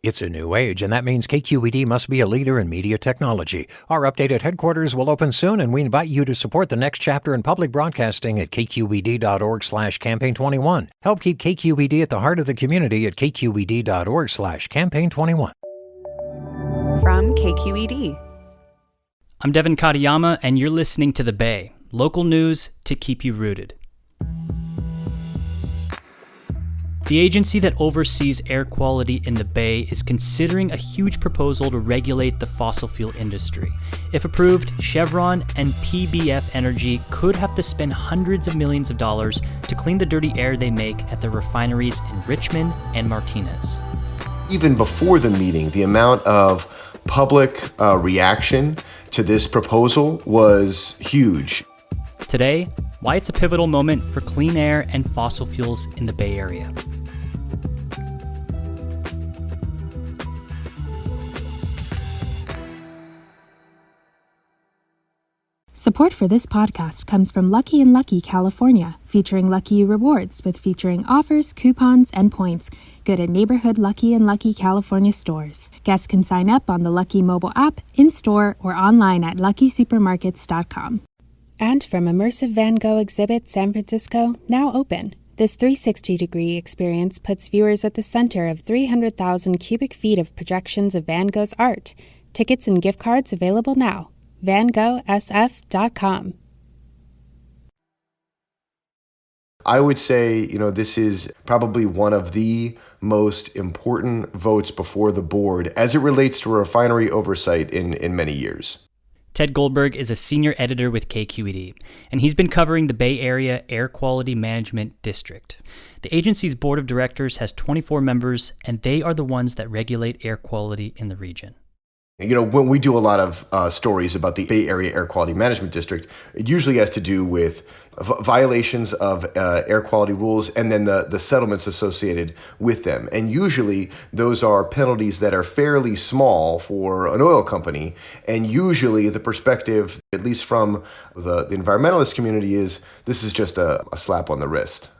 It's a new age, and that means KQED must be a leader in media technology. Our updated headquarters will open soon, and we invite you to support the next chapter in public broadcasting at kqed.org/campaign21. Help keep KQED at the heart of the community at kqed.org/campaign21. From KQED. I'm Devin Katayama, and you're listening to The Bay, local news to keep you rooted. The agency that oversees air quality in the Bay is considering a huge proposal to regulate the fossil fuel industry. If approved, Chevron and PBF Energy could have to spend hundreds of millions of dollars to clean the dirty air they make at their refineries in Richmond and Martinez. Even before the meeting, the amount of public reaction to this proposal was huge. Today, why it's a pivotal moment for clean air and fossil fuels in the Bay Area. Support for this podcast comes from Lucky & Lucky California, featuring Lucky You Rewards with featuring offers, coupons, and points. Good at neighborhood Lucky & Lucky California stores. Guests can sign up on the Lucky mobile app, in-store, or online at luckysupermarkets.com. And from Immersive Van Gogh Exhibit San Francisco, now open. This 360-degree experience puts viewers at the center of 300,000 cubic feet of projections of Van Gogh's art. Tickets and gift cards available now. VanGoghSF.com. I would say, this is probably one of the most important votes before the board as it relates to refinery oversight in many years. Ted Goldberg is a senior editor with KQED, and he's been covering the Bay Area Air Quality Management District. The agency's board of directors has 24 members, and they are the ones that regulate air quality in the region. When we do a lot of stories about the Bay Area Air Quality Management District, it usually has to do with violations of air quality rules and then the settlements associated with them. And usually those are penalties that are fairly small for an oil company. And usually the perspective, at least from the environmentalist community, is this is just a slap on the wrist.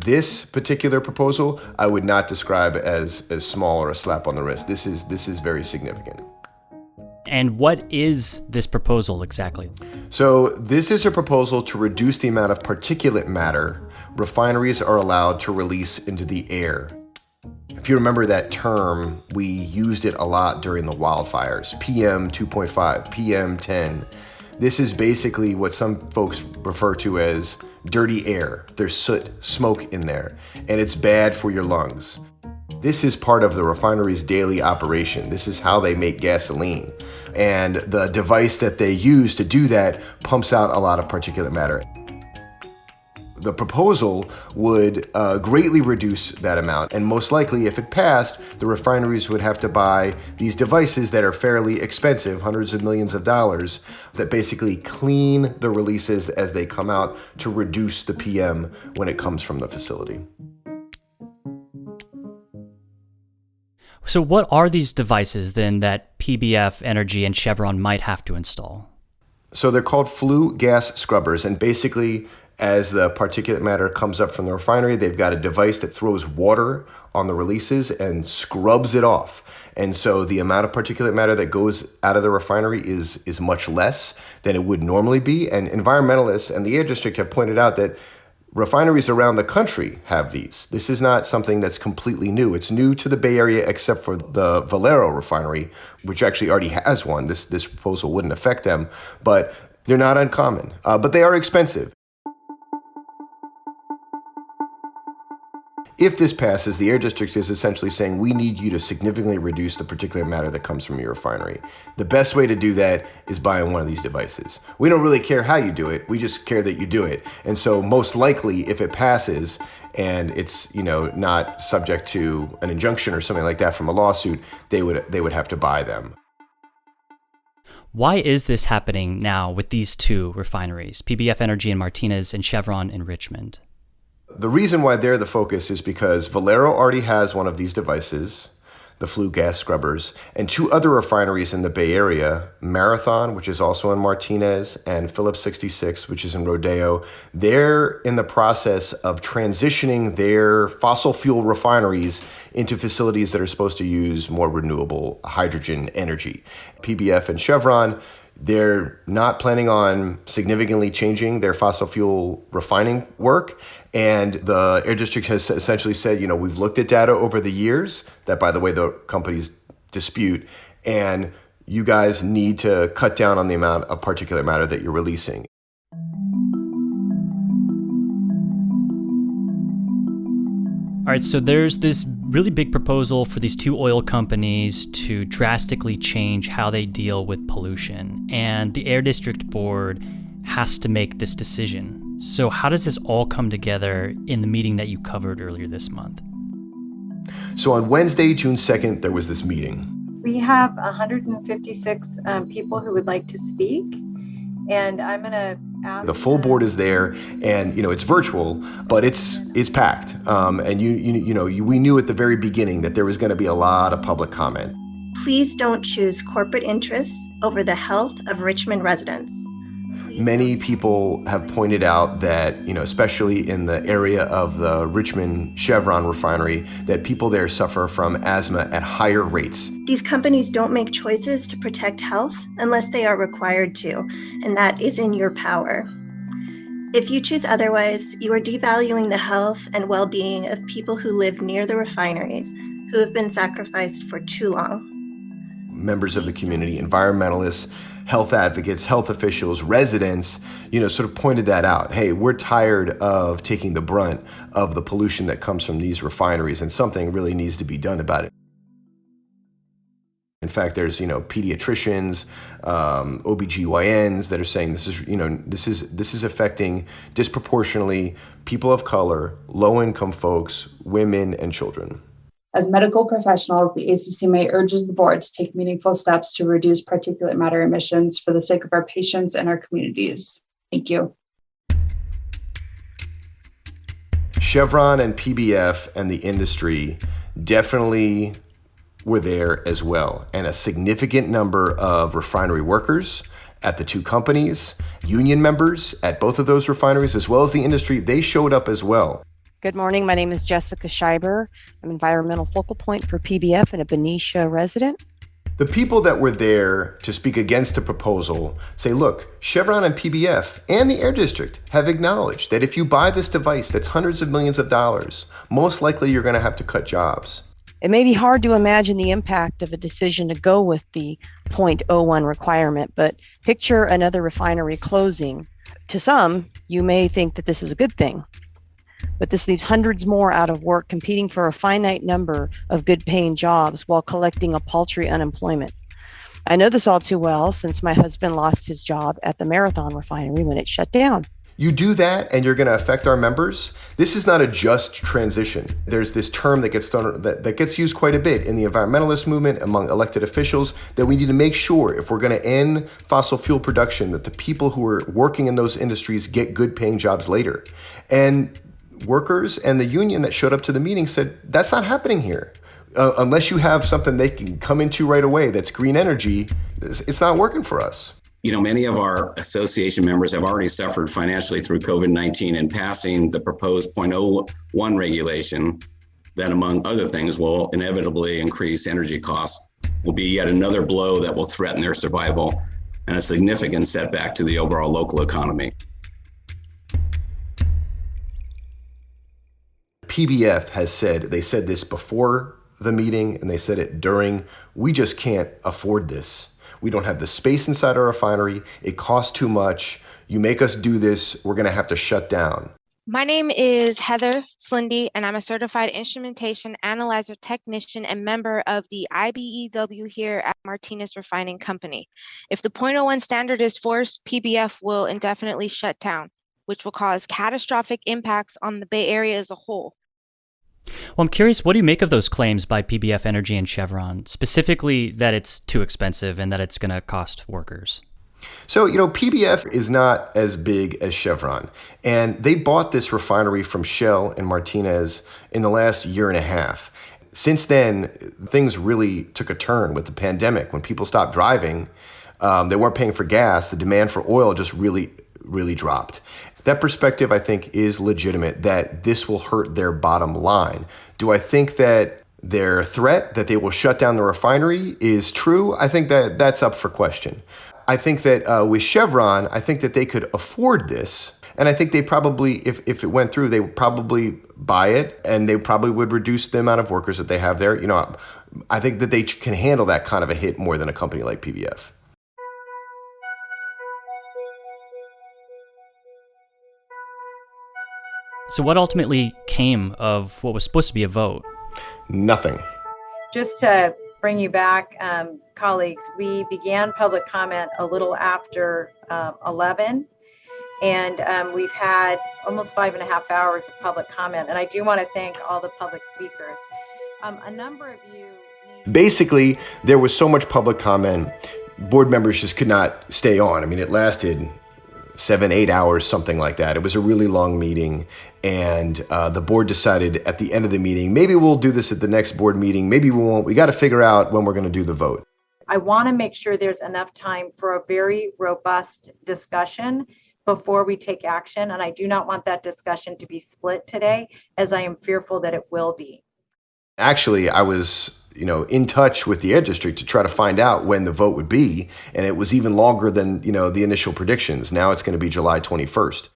This particular proposal, I would not describe as small or a slap on the wrist. This is very significant. And what is this proposal exactly? So this is a proposal to reduce the amount of particulate matter refineries are allowed to release into the air. If you remember that term, we used it a lot during the wildfires, PM 2.5, PM 10. This is basically what some folks refer to as dirty air. There's soot, smoke in there, and it's bad for your lungs. This is part of the refinery's daily operation. This is how they make gasoline. And the device that they use to do that pumps out a lot of particulate matter. The proposal would greatly reduce that amount, and most likely, if it passed, the refineries would have to buy these devices that are fairly expensive, hundreds of millions of dollars, that basically clean the releases as they come out to reduce the PM when it comes from the facility. So what are these devices then that PBF Energy and Chevron might have to install? So they're called flue gas scrubbers, and basically, as the particulate matter comes up from the refinery, they've got a device that throws water on the releases and scrubs it off. And so the amount of particulate matter that goes out of the refinery is much less than it would normally be. And environmentalists and the Air District have pointed out that refineries around the country have these. This is not something that's completely new. It's new to the Bay Area except for the Valero refinery, which actually already has one. This proposal wouldn't affect them, but they're not uncommon. But they are expensive. If this passes, the Air District is essentially saying we need you to significantly reduce the particulate matter that comes from your refinery. The best way to do that is buying one of these devices. We don't really care how you do it, we just care that you do it. And so most likely, if it passes and it's not subject to an injunction or something like that from a lawsuit, they would have to buy them. Why is this happening now with these two refineries, PBF Energy in Martinez and Chevron in Richmond? The reason why they're the focus is because Valero already has one of these devices. the flue gas scrubbers, and 2 other refineries in the Bay Area, Marathon, which is also in Martinez, and Phillips 66, which is in Rodeo. They're in the process of transitioning their fossil fuel refineries into facilities that are supposed to use more renewable hydrogen energy. PBF and Chevron, they're not planning on significantly changing their fossil fuel refining work. And the Air District has essentially said, we've looked at data over the years that, by the way, the companies dispute, and you guys need to cut down on the amount of particulate matter that you're releasing. All right, so there's this really big proposal for these 2 oil companies to drastically change how they deal with pollution, and the Air District Board has to make this decision. So how does this all come together in the meeting that you covered earlier this month? So on Wednesday, June 2nd, there was this meeting. We have 156 people who would like to speak, and I'm going to ask. The full board is there, and it's virtual, but it's packed. And we knew at the very beginning that there was going to be a lot of public comment. Please don't choose corporate interests over the health of Richmond residents. Many people have pointed out that, especially in the area of the Richmond Chevron refinery, that people there suffer from asthma at higher rates. These companies don't make choices to protect health unless they are required to, and that is in your power. If you choose otherwise, you are devaluing the health and well-being of people who live near the refineries, who have been sacrificed for too long. Members of the community, environmentalists, health advocates, health officials, residents, sort of pointed that out. Hey, we're tired of taking the brunt of the pollution that comes from these refineries, and something really needs to be done about it. In fact, there's, pediatricians, OBGYNs that are saying this is affecting disproportionately people of color, low-income folks, women, and children. As medical professionals, the ACCMA urges the board to take meaningful steps to reduce particulate matter emissions for the sake of our patients and our communities. Thank you. Chevron and PBF and the industry definitely were there as well. And a significant number of refinery workers at the 2 companies, union members at both of those refineries, as well as the industry, they showed up as well. Good morning. My name is Jessica Scheiber. I'm environmental focal point for PBF and a Benicia resident. The people that were there to speak against the proposal say, look, Chevron and PBF and the Air District have acknowledged that if you buy this device that's hundreds of millions of dollars, most likely you're going to have to cut jobs. It may be hard to imagine the impact of a decision to go with the 0.01 requirement, but picture another refinery closing. To some, you may think that this is a good thing. But this leaves hundreds more out of work competing for a finite number of good-paying jobs while collecting a paltry unemployment. I know this all too well since my husband lost his job at the Marathon refinery when it shut down. You do that and you're going to affect our members. This is not a just transition. There's this term that gets used quite a bit in the environmentalist movement among elected officials that we need to make sure if we're going to end fossil fuel production that the people who are working in those industries get good-paying jobs later. And workers and the union that showed up to the meeting said, that's not happening here. Unless you have something they can come into right away that's green energy, it's not working for us. Many of our association members have already suffered financially through COVID-19, and passing the proposed 0.01 regulation that, among other things, will inevitably increase energy costs will be yet another blow that will threaten their survival and a significant setback to the overall local economy. PBF has said, they said this before the meeting and they said it during, we just can't afford this. We don't have the space inside our refinery. It costs too much. You make us do this, we're going to have to shut down. My name is Heather Slindy, and I'm a certified instrumentation analyzer technician and member of the IBEW here at Martinez Refining Company. If the 0.01 standard is forced, PBF will indefinitely shut down, which will cause catastrophic impacts on the Bay Area as a whole. Well, I'm curious, what do you make of those claims by PBF Energy and Chevron, specifically that it's too expensive and that it's going to cost workers? So, PBF is not as big as Chevron, and they bought this refinery from Shell and Martinez in the last year and a half. since then, things really took a turn with the pandemic. When people stopped driving, they weren't paying for gas. The demand for oil just really, really dropped. That perspective, I think, is legitimate, that this will hurt their bottom line. Do I think that their threat that they will shut down the refinery is true? I think that that's up for question. I think that with Chevron, I think that they could afford this. And I think they probably, if it went through, they would probably buy it, and they probably would reduce the amount of workers that they have there. I think that they can handle that kind of a hit more than a company like PBF. So what ultimately came of what was supposed to be a vote? Nothing. Just to bring you back, colleagues, we began public comment a little after 11, and we've had almost 5.5 hours of public comment. And I do want to thank all the public speakers. A number of you... Basically, there was so much public comment, board members just could not stay on. I mean, it lasted 7-8 hours, something like that. It was a really long meeting, and the board decided at the end of the meeting, maybe we'll do this at the next board meeting, maybe we won't. We got to figure out when we're going to do the vote. I want to make sure there's enough time for a very robust discussion before we take action, and I do not want that discussion to be split today, as I am fearful that it will be. Actually, I was in touch with the Air District to try to find out when the vote would be, and it was even longer than the initial predictions. Now it's going to be July 21st.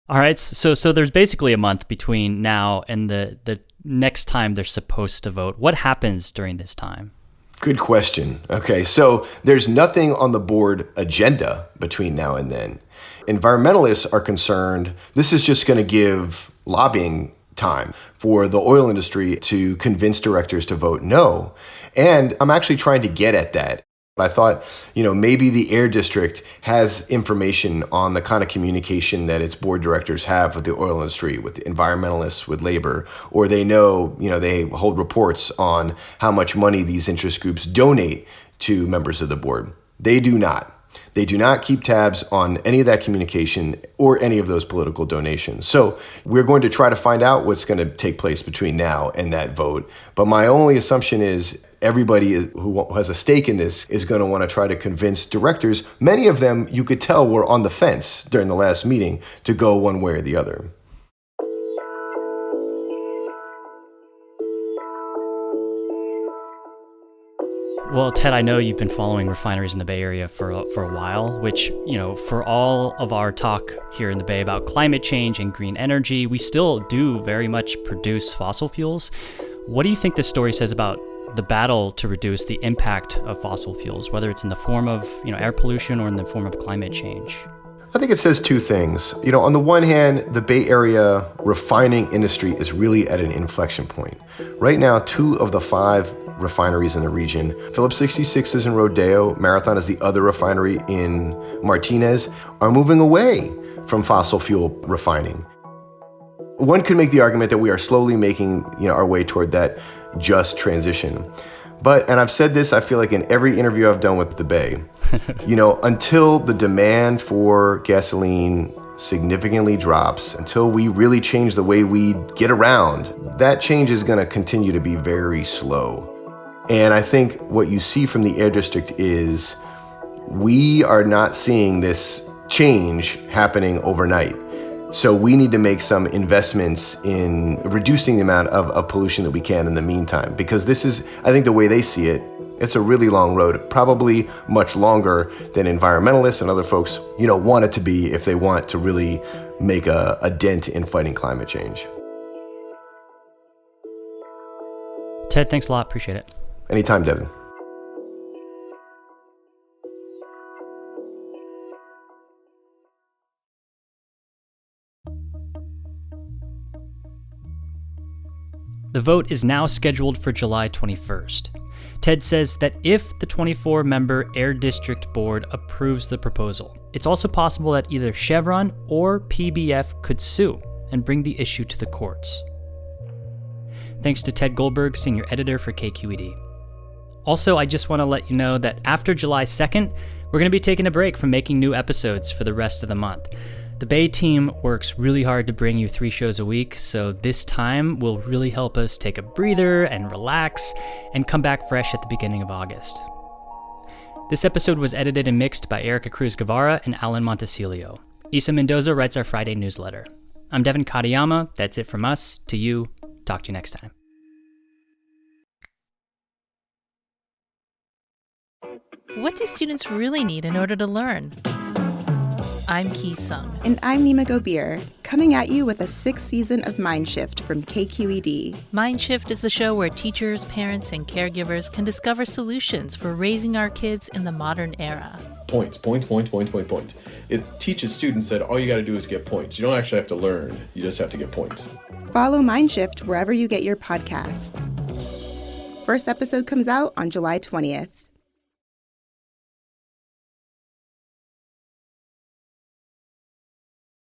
All right, so there's basically a month between now and the next time they're supposed to vote. What happens during this time? Good question. Okay, so there's nothing on the board agenda between now and then. Environmentalists are concerned this is just going to give lobbying time for the oil industry to convince directors to vote no. And I'm actually trying to get at that. I thought, maybe the Air District has information on the kind of communication that its board directors have with the oil industry, with environmentalists, with labor, or they know, they hold reports on how much money these interest groups donate to members of the board. They do not. They do not keep tabs on any of that communication or any of those political donations. So we're going to try to find out what's going to take place between now and that vote. But my only assumption is everybody who has a stake in this is going to want to try to convince directors. Many of them, you could tell, were on the fence during the last meeting to go one way or the other. Well, Ted, I know you've been following refineries in the Bay Area for a while, which, for all of our talk here in the Bay about climate change and green energy, we still do very much produce fossil fuels. What do you think this story says about the battle to reduce the impact of fossil fuels, whether it's in the form of, air pollution or in the form of climate change? I think it says two things. On the one hand, the Bay Area refining industry is really at an inflection point. Right now, 2 of the 5 refineries in the region, Phillips 66 is in Rodeo, Marathon is the other refinery in Martinez, are moving away from fossil fuel refining. One could make the argument that we are slowly making our way toward that just transition. But, and I've said this, I feel like in every interview I've done with the Bay, until the demand for gasoline significantly drops, until we really change the way we get around, that change is going to continue to be very slow. And I think what you see from the Air District is we are not seeing this change happening overnight. So we need to make some investments in reducing the amount of pollution that we can in the meantime, because this is, I think the way they see it, it's a really long road, probably much longer than environmentalists and other folks, want it to be if they want to really make a dent in fighting climate change. Ted, thanks a lot. Appreciate it. Anytime, Devin. The vote is now scheduled for July 21st. Ted says that if the 24-member Air District Board approves the proposal, it's also possible that either Chevron or PBF could sue and bring the issue to the courts. Thanks to Ted Goldberg, senior editor for KQED. Also, I just want to let you know that after July 2nd, we're going to be taking a break from making new episodes for the rest of the month. The Bay team works really hard to bring you 3 shows a week, so this time will really help us take a breather and relax and come back fresh at the beginning of August. This episode was edited and mixed by Erica Cruz Guevara and Alan Montecillo. Isa Mendoza writes our Friday newsletter. I'm Devin Katayama. That's it from us. To you. Talk to you next time. What do students really need in order to learn? I'm Ki Sung. And I'm Nima Gobir, coming at you with a 6th season of Mindshift from KQED. Mindshift is the show where teachers, parents, and caregivers can discover solutions for raising our kids in the modern era. Points. It teaches students that all you got to do is get points. You don't actually have to learn. You just have to get points. Follow Mindshift wherever you get your podcasts. First episode comes out on July 20th.